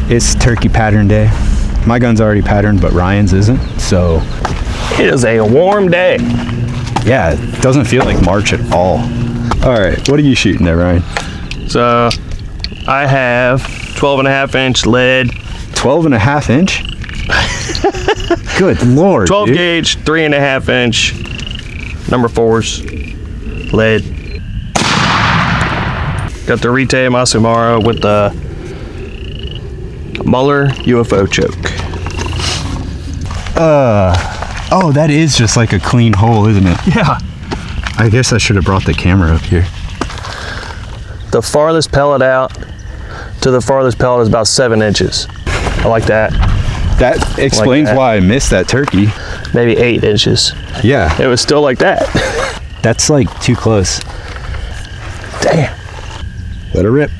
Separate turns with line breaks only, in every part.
It's turkey pattern day. My gun's already patterned, but Ryan's isn't, so.
It is a warm day.
Yeah, it doesn't feel like March at all. All right, what are you shooting there, Ryan?
So I have 12.5-inch lead.
12.5 inch? Good Lord,
12
dude.
gauge, 3.5-inch, number 4s, lead. Got the Rite Masumaro with the Muller UFO choke.
Oh, that is just like a clean hole, isn't it?
Yeah.
I guess I should have brought the camera up here.
The farthest pellet out to the farthest pellet is about 7 inches. I like that.
That explains
that.
why I missed that turkey.
Maybe 8 inches.
Yeah,
It was still like that.
that's like too close.
Damn.
Let her rip.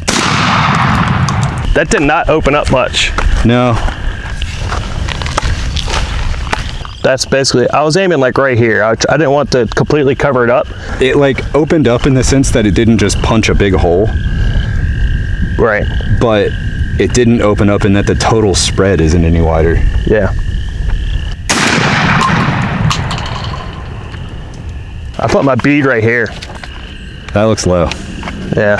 That did not open up much.
No.
That's basically, I was aiming like right here. I didn't want to completely cover it up.
It like opened up in the sense that it didn't just punch a big hole,
Right.
but it didn't open up in that the total spread isn't any wider.
Yeah. I put my bead right here.
That looks low.
Yeah.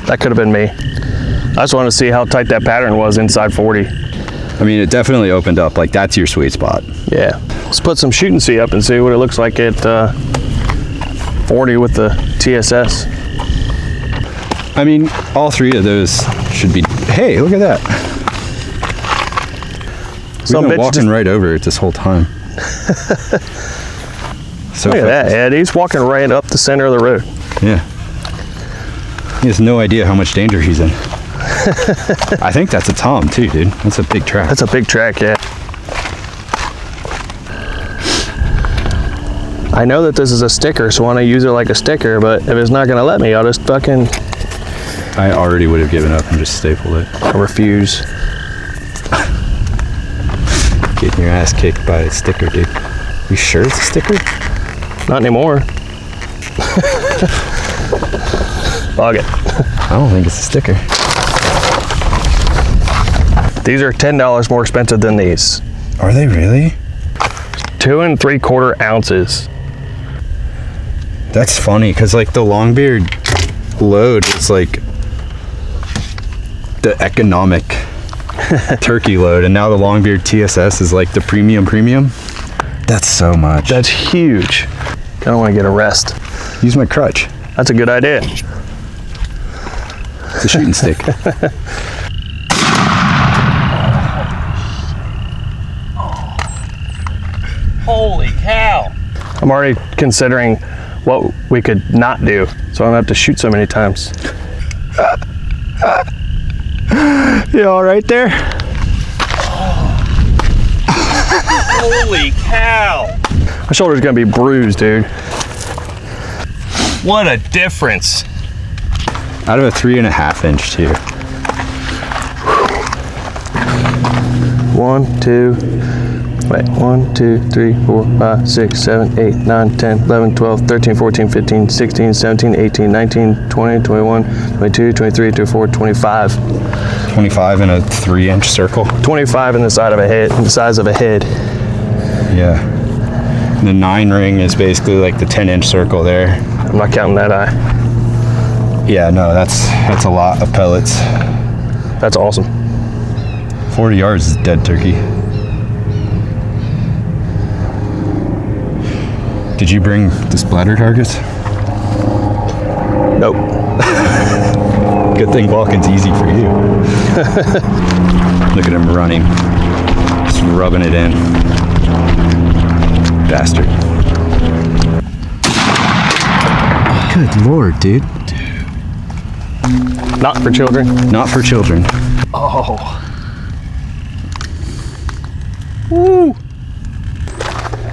That could have been me. I just wanted to see how tight that pattern was inside 40.
I mean, it definitely opened up. Like, that's your sweet spot.
Yeah. Let's put some shoot and see up and see what it looks like at 40 with the TSS.
I mean, all three of those should be. Hey, look at that.
Some
We've been
bitch
walking
just-
right over it this whole time. So
Look at that,
focused.
Ed. He's walking right up the center of the road.
Yeah. He has no idea how much danger he's in. I think that's a Tom too, dude. That's a big track.
That's a big track, yeah. I know that this is a sticker, so I want to use it like a sticker, but if it's not going to let me, I'll just fucking
I already would have given up and just stapled it.
refuse.
Getting your ass kicked by a sticker, dude. You sure it's a sticker?
Not anymore. Fuck it.
I don't think it's a sticker.
These are $10 more expensive than these.
Are they really?
2 3/4 ounces.
That's funny, because like the Longbeard load is like the economic turkey load, and now the Longbeard TSS is like the premium. That's so much.
That's huge. I don't want to get a rest.
Use my crutch.
That's a good idea.
It's a shooting stick.
Holy cow. I'm already considering what we could not do, so I don't have to shoot so many times.
You all right there?
Holy cow. My shoulder's gonna be bruised, dude. What a difference.
Out of a 3.5 inch too.
1, 2, 3, 4, 5, 6, 7, 8, 9, 10, 11, 12, 13, 14, 15, 16, 17, 18, 19, 20, 21, 22, 23, 24, 25.
25 in a 3-inch circle.
25 in the side of a head, in the size of a head.
Yeah. The 9 ring is basically like the 10-inch circle there.
I'm not counting that eye.
Yeah, no, that's a lot of pellets.
That's awesome.
40 yards is dead turkey. Did you bring the splatter targets?
Nope.
Good thing walking's easy for you. Look at him running. Just rubbing it in. Bastard. Good Lord, dude.
Not for children.
Not for children.
Oh. Woo.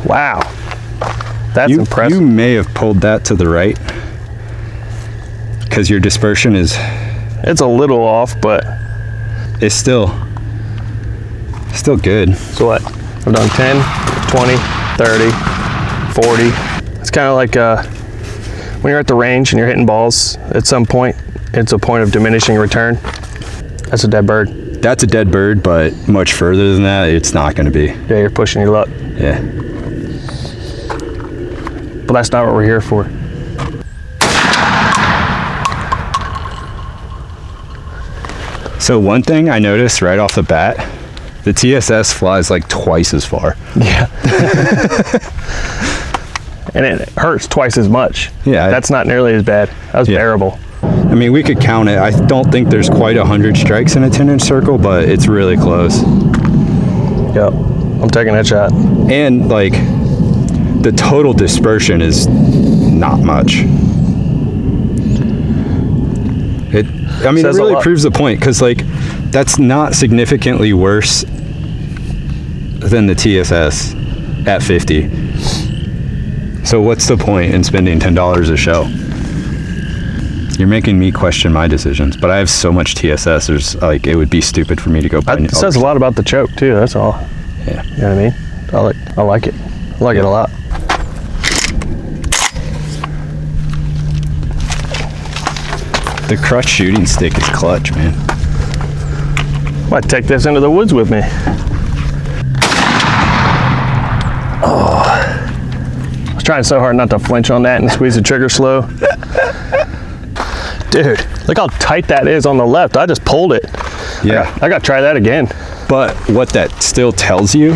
Wow. That's impressive.
You may have pulled that to the right because your dispersion is
It's a little off, but
still good.
so what? I've done 10, 20, 30, 40. It's kind of like when you're at the range and you're hitting balls at some point it's a point of diminishing return. That's a dead bird.
That's a dead bird, but much further than that, it's not going to be.
Yeah, you're pushing your luck.
Yeah.
But that's not what we're here for.
So one thing I noticed right off the bat, the TSS flies like twice as far.
Yeah. And it hurts twice as much.
Yeah.
That's not nearly as bad. That was bearable.
I mean, we could count it. I don't think there's quite 100 strikes in a 10-inch circle, but it's really close.
Yep. I'm taking that shot.
And like the total dispersion is not much. It
Says a
really
lot.
proves the point, because like that's not significantly worse than the TSS at 50. So what's the point in spending $10 a shell? You're making me question my decisions, but I have so much TSS. There's like, it would be stupid for me to go buy.
It says a lot about the choke too. That's all.
Yeah.
You know what I mean? I like it. I like it a lot.
The crutch shooting stick is clutch, man.
Might take this into the woods with me. Oh. I was trying so hard not to flinch on that and squeeze the trigger slow. Dude, look how tight that is on the left. I just pulled it.
Yeah.
I gotta try that again.
But what that still tells you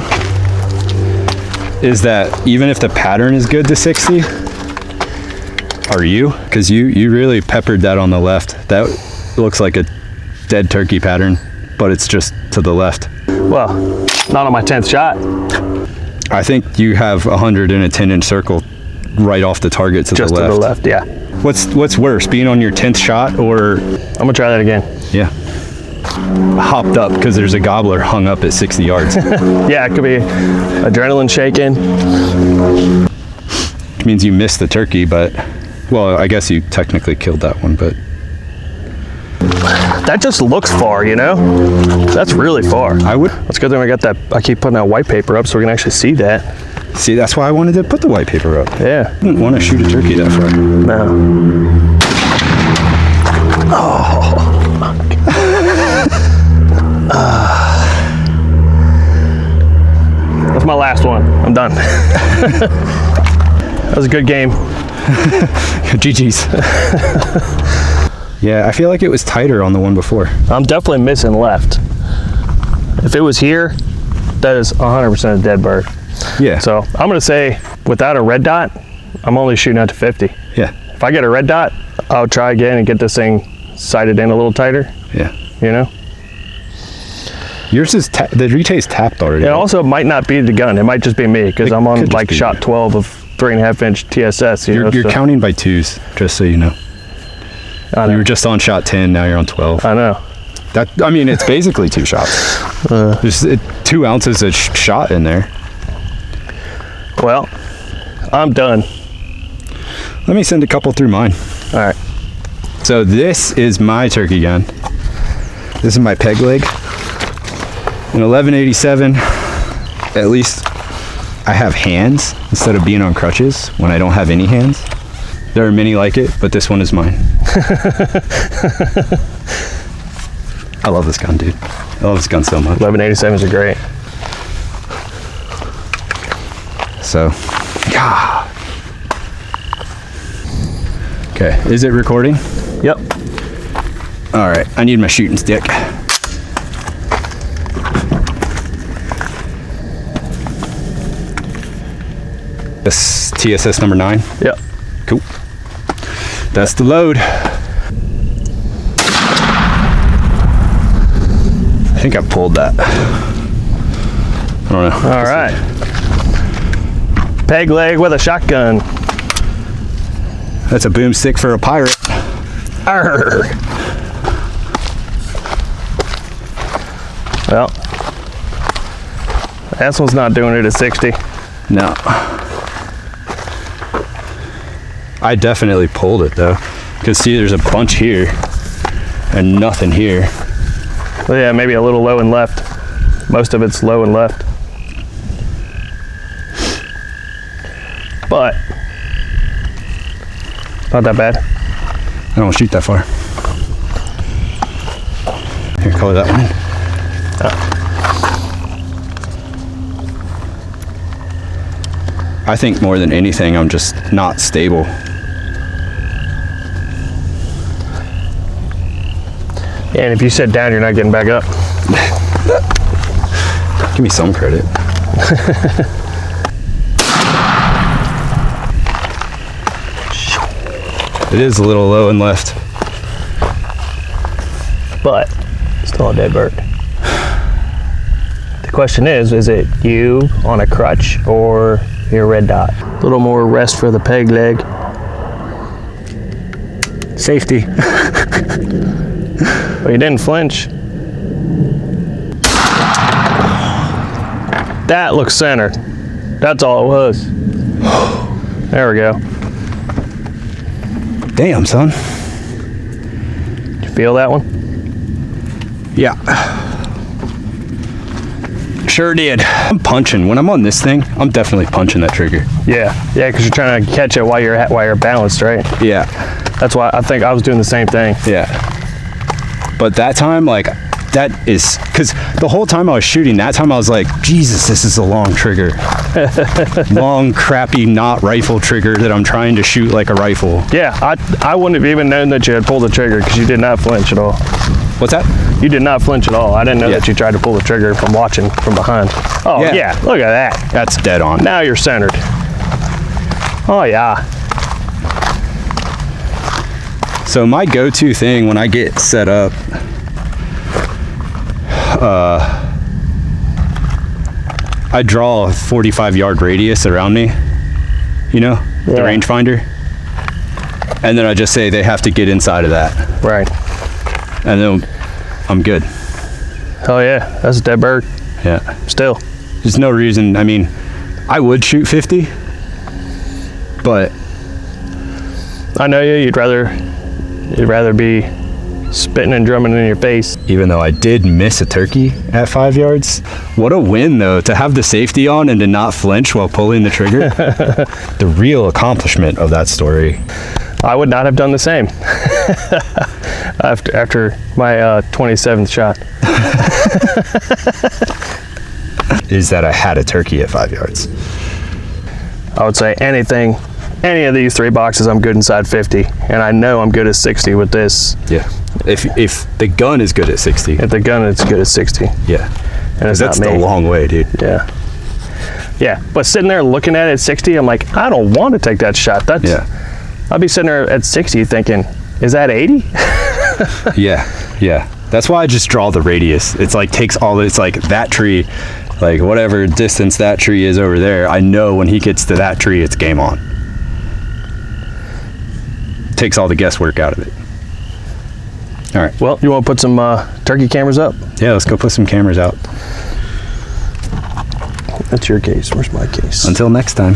is that even if the pattern is good to 60, are you? Because you really peppered that on the left. That looks like a dead turkey pattern, but it's just to the left.
Well, not on my 10th shot.
I think you have 100 in a 10-inch circle right off the target to
Just
the left.
to the left, yeah.
What's worse, being on your 10th shot or,
I'm gonna try that again.
yeah, hopped up because there's a gobbler hung up at 60 yards?
Yeah, it could be adrenaline shaking.
Which means you missed the turkey, but, well, I guess you technically killed that one, but
That just looks far, you know? That's really far.
I would
That's good that we got that. I keep putting that white paper up so we can actually see that.
see. That's why I wanted to put the white paper up.
Yeah.
I didn't want to shoot a turkey that far.
No. That's my last one. I'm done. That was a good game.
GG's. Yeah, I feel like it was tighter on the one before.
I'm definitely missing left. If it was here, that is 100% a dead bird.
Yeah.
So I'm gonna say without a red dot, I'm only shooting out to 50.
Yeah.
If I get a red dot, I'll try again and get this thing sighted in a little tighter,
Yeah.
you know?
Yours is the retay's tapped already.
It
right?
also might not be the gun. It might just be me because
It
I'm on
could just
like
be
shot
you.
12 of 3.5-inch TSS. You know,
You're
so-
counting by twos, just so you know.
I
You
know.
were just on shot 10, now you're on 12.
I know.
I mean, it's basically two shots. There's 2 ounces of shot in there.
Well, I'm done.
Let me send a couple through mine.
All right.
So this is my turkey gun. This is my peg leg. An 1187. At least I have hands instead of being on crutches when I don't have any hands. There are many like it, but this one is mine. I love this gun, dude. I love this gun so much.
1187s are great.
So, yeah. Okay, is it recording?
Yep.
All right, I need my shooting stick. This TSS number 9.
Yep.
Cool. That's the load. I think I pulled that. I don't know.
All right. Peg leg with a shotgun.
That's a boomstick for a pirate.
Arr. Well, this one's not doing it at 60.
No. I definitely pulled it though. Because see, there's a bunch here and nothing here.
Well, yeah, maybe a little low and left. Most of it's low and left. But not that bad.
I don't shoot that far. Here, color that one in. I think more than anything, I'm just not stable.
Yeah, and if you sit down, you're not getting back up.
Give me some credit. It is a little low and left.
But still a dead bird. The question is it you on a crutch or your red dot? A little more rest for the peg leg.
Safety.
Well, you didn't flinch. That looks centered. That's all it was. There we go.
Damn, son.
Did you feel that one?
Yeah. Sure did. I'm punching. When I'm on this thing, I'm definitely punching that trigger.
Yeah, because you're trying to catch it while you're balanced, right?
Yeah.
That's why I think I was doing the same thing.
Yeah. But that time, like, that is, because the whole time I was shooting, that time I was like, Jesus, this is a long trigger. Long, crappy, not rifle trigger that I'm trying to shoot like a rifle.
Yeah, I wouldn't have even known that you had pulled the trigger because you did not flinch at all.
What's that?
You did not flinch at all. I didn't know
Yeah.
that you tried to pull the trigger from watching from behind. Oh,
Yeah.
yeah, look at that.
That's dead on.
Now you're centered. Oh, yeah.
So my go-to thing when I get set up, I draw a 45-yard radius around me, you know, the
Yeah.
rangefinder. And then I just say they have to get inside of that.
Right.
And then I'm good.
Oh, yeah, that's a dead bird.
Yeah.
Still.
There's no reason, I mean, I would shoot 50, but
I know you. You'd rather be spitting and drumming in your face.
even though I did miss a turkey at 5 yards, what a win though, to have the safety on and to not flinch while pulling the trigger. The real accomplishment of that story.
I would not have done the same after my 27th shot.
Is that I had a turkey at 5 yards.
I would say any of these 3 boxes, I'm good inside 50, and I know I'm good at 60 with this.
Yeah. If the gun is good at 60,
At the gun, it's good at 60,
yeah.
and it's
That's
not
the
me.
long way, dude.
Yeah. Yeah, but sitting there looking at it at 60, I'm like, I don't want to take that shot. That's.
Yeah.
I'd be sitting there at 60 thinking, is that 80?
Yeah. Yeah. That's why I just draw the radius. It's like takes all, it's like that tree, like whatever distance that tree is over there, I know when he gets to that tree, it's game on. Takes all the guesswork out of it. All right.
Well, you want to put some turkey cameras up?
Yeah, let's go put some cameras out.
That's your case. Where's my case?
Until next time.